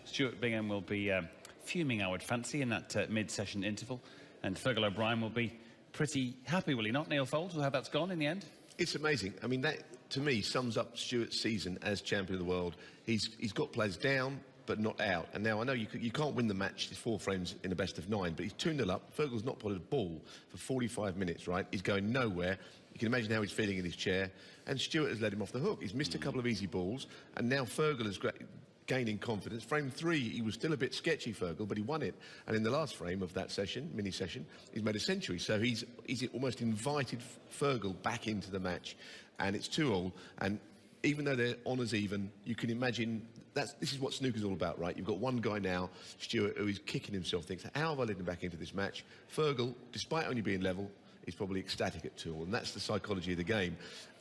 Stuart Bingham will be fuming, I would fancy, in that mid-session interval. And Fergal O'Brien will be pretty happy, will he not, Neil Foulds, with how that's gone in the end? It's amazing. I mean, that, to me, sums up Stuart's season as champion of the world. He's got players down, but not out. And now I know you can't win the match, it's 4 frames in a best of 9, but he's 2-0 up. Fergal's not put a ball for 45 minutes, right? He's going nowhere. You can imagine how he's feeling in his chair. And Stuart has let him off the hook. He's missed a couple of easy balls, and now Fergal is gaining confidence. Frame 3, he was still a bit sketchy, Fergal, but he won it. And in the last frame of that session, mini-session, he's made a century. So he's almost invited Fergal back into the match. And it's 2-all. And even though they're honours even, you can imagine this is what snooker's all about, right? You've got one guy now, Stuart, who is kicking himself, thinks, how have I let him back into this match? Fergal, despite only being level, is probably ecstatic at 2-all, and that's the psychology of the game.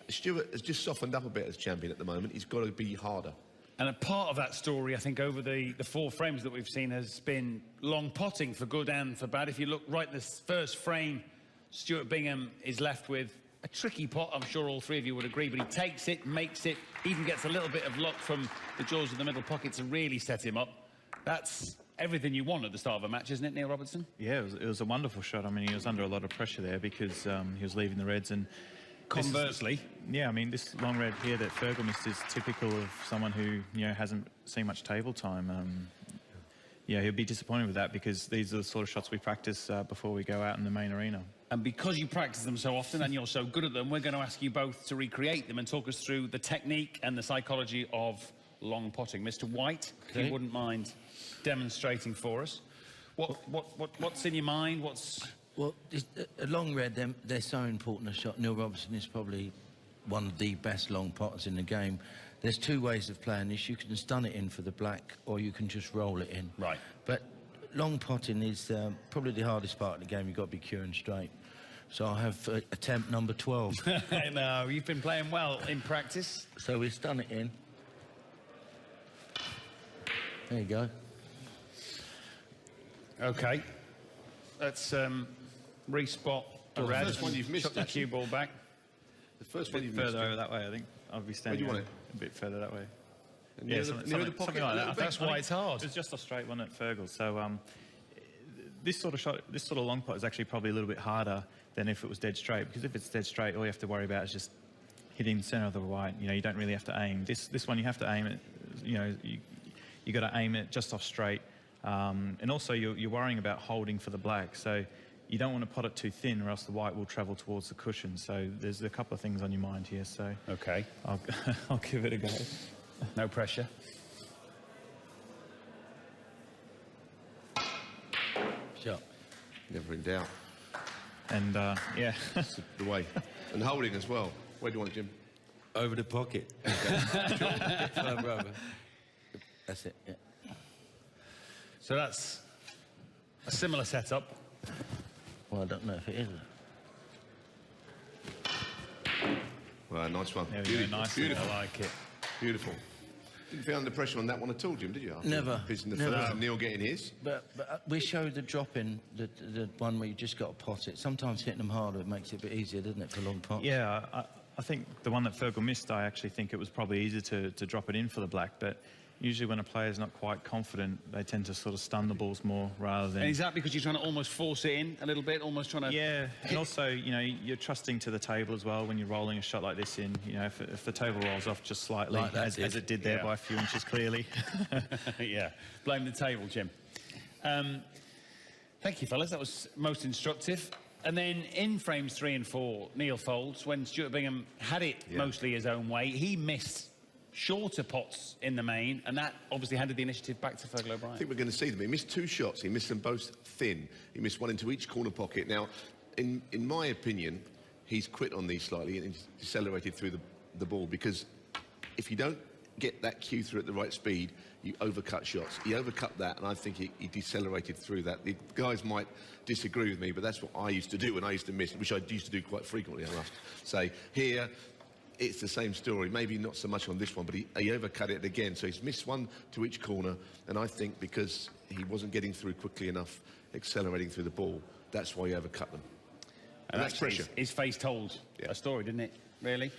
Stuart has just softened up a bit as champion at the moment. He's got to be harder. And a part of that story, I think, over the 4 frames that we've seen has been long potting for good and for bad. If you look right this first frame, Stuart Bingham is left with a tricky pot, I'm sure all 3 of you would agree, but he takes it, makes it, even gets a little bit of luck from the jaws of the middle pocket to really set him up. That's everything you want at the start of a match, isn't it, Neil Robertson? Yeah, it was a wonderful shot. I mean, he was under a lot of pressure there because he was leaving the reds, and conversely, yeah, I mean, this long red here that Fergal missed is typical of someone who, you know, hasn't seen much table time. Yeah, he'll be disappointed with that because these are the sort of shots we practice before we go out in the main arena. And because you practice them so often and you're so good at them, we're going to ask you both to recreate them and talk us through the technique and the psychology of long potting. Mr. White, if you wouldn't mind demonstrating for us. What's in your mind? Well, a long red, they're so important a shot. Neil Robertson is probably one of the best long potters in the game. There's 2 ways of playing this. You can stun it in for the black, or you can just roll it in. Right. But long potting is probably the hardest part of the game. You've got to be curing straight. So I have attempt number 12. No, you've been playing well in practice. So we stun it in. There you go. OK. Let's respot a red. The first one you've missed, chuck the cue ball back. The first one you've further missed. over that way, I think. I'll be standing Where do you want a bit further that way. Near the pocket, something like that. That's why it's hard. It's just a straight one at Fergal. So this sort of shot, this sort of long pot is actually probably a little bit harder than if it was dead straight, because if it's dead straight, all you have to worry about is just hitting the centre of the white. You know, you don't really have to aim. This one you have to aim it. You know, you got to aim it just off straight, and also you're worrying about holding for the black. So you don't want to pot it too thin, or else the white will travel towards the cushion. So there's a couple of things on your mind here. So OK, I'll give it a go. No pressure. Shot. Never in doubt. And yeah, That's the way. And holding as well. Where do you want it, Jim? Over the pocket. Okay. No, brother. That's it, yeah. So that's a similar setup. Well, I don't know if it is. Well, nice one. there we go, nice. Beautiful. I like it. Beautiful. Didn't feel under pressure on that one at all, Jim, did you? Never. Busy in the Never. first and Neil getting his. But we showed the drop in, the one where you just got to pot it. Sometimes hitting them harder makes it a bit easier, doesn't it, for long pots? Yeah, I think the one that Fergal missed, I actually think it was probably easier to drop it in for the black, but usually when a player's not quite confident, they tend to sort of stun the balls more rather than... And is that because you're trying to almost force it in a little bit, almost trying to... Yeah, and also, you know, you're trusting to the table as well when you're rolling a shot like this in. You know, if the table rolls off just slightly, Like as it did there by a few inches clearly. Yeah, blame the table, Jim. Thank you, fellas. That was most instructive. And then in frames 3 and 4, Neil Foulds, when Stuart Bingham had it mostly his own way, he missed shorter pots in the main, and that obviously handed the initiative back to Fergal O'Brien. I think we're going to see them. He missed 2 shots. He missed them both thin. He missed one into each corner pocket. Now, in my opinion, he's quit on these slightly and he's decelerated through the ball, because if you don't get that cue through at the right speed, you overcut shots. He overcut that, and I think he decelerated through that. The guys might disagree with me, but that's what I used to do when I used to miss, which I used to do quite frequently, I must say. Here, it's the same story, maybe not so much on this one, but he overcut it again. So he's missed one to each corner, and I think because he wasn't getting through quickly enough, accelerating through the ball, that's why he overcut them. And that's pressure. His face told a story, didn't it, really?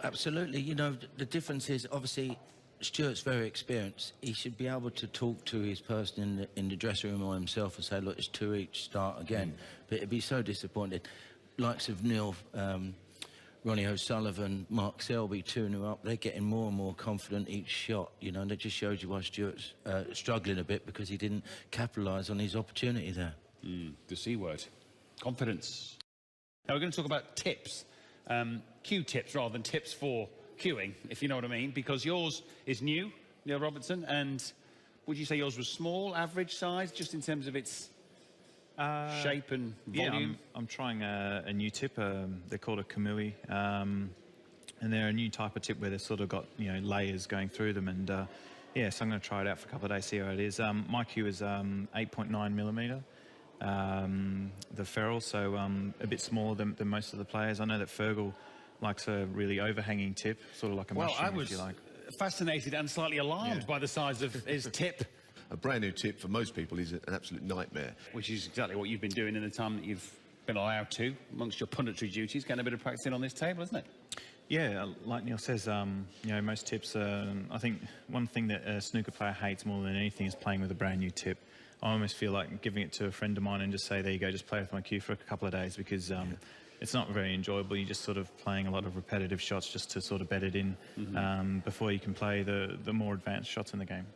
Absolutely. You know, the difference is, obviously, Stuart's very experienced. He should be able to talk to his person in the dressing room or himself and say, look, it's 2 each, start again. But it'd be so disappointed. Likes of Neil, Ronnie O'Sullivan, Mark Selby, 2-0 up, they're getting more and more confident each shot, you know, and that just shows you why Stuart's struggling a bit, because he didn't capitalise on his opportunity there. The C word. Confidence. Now we're going to talk about tips. Cue tips rather than tips for queuing, if you know what I mean, because yours is new, Neil Robertson, and would you say yours was small, average size, just in terms of its shape and volume? Yeah, I'm trying a new tip. They're called a kamui, and they're a new type of tip where they've sort of got, you know, layers going through them, and yeah, so I'm going to try it out for a couple of days, see how it is. My cue is 8.9 millimetre. The ferrule, so a bit smaller than most of the players. I know that Fergal likes a really overhanging tip, sort of like a mushroom, if you like. Fascinated and slightly alarmed by the size of his tip. A brand new tip for most people is an absolute nightmare. Which is exactly what you've been doing in the time that you've been allowed to, amongst your punditry duties, getting a bit of practice in on this table, isn't it? Yeah, like Neil says, you know, most tips, I think one thing that a snooker player hates more than anything is playing with a brand new tip. I almost feel like giving it to a friend of mine and just say, there you go, just play with my cue for a couple of days, because it's not very enjoyable. You're just sort of playing a lot of repetitive shots just to sort of bed it in before you can play the more advanced shots in the game.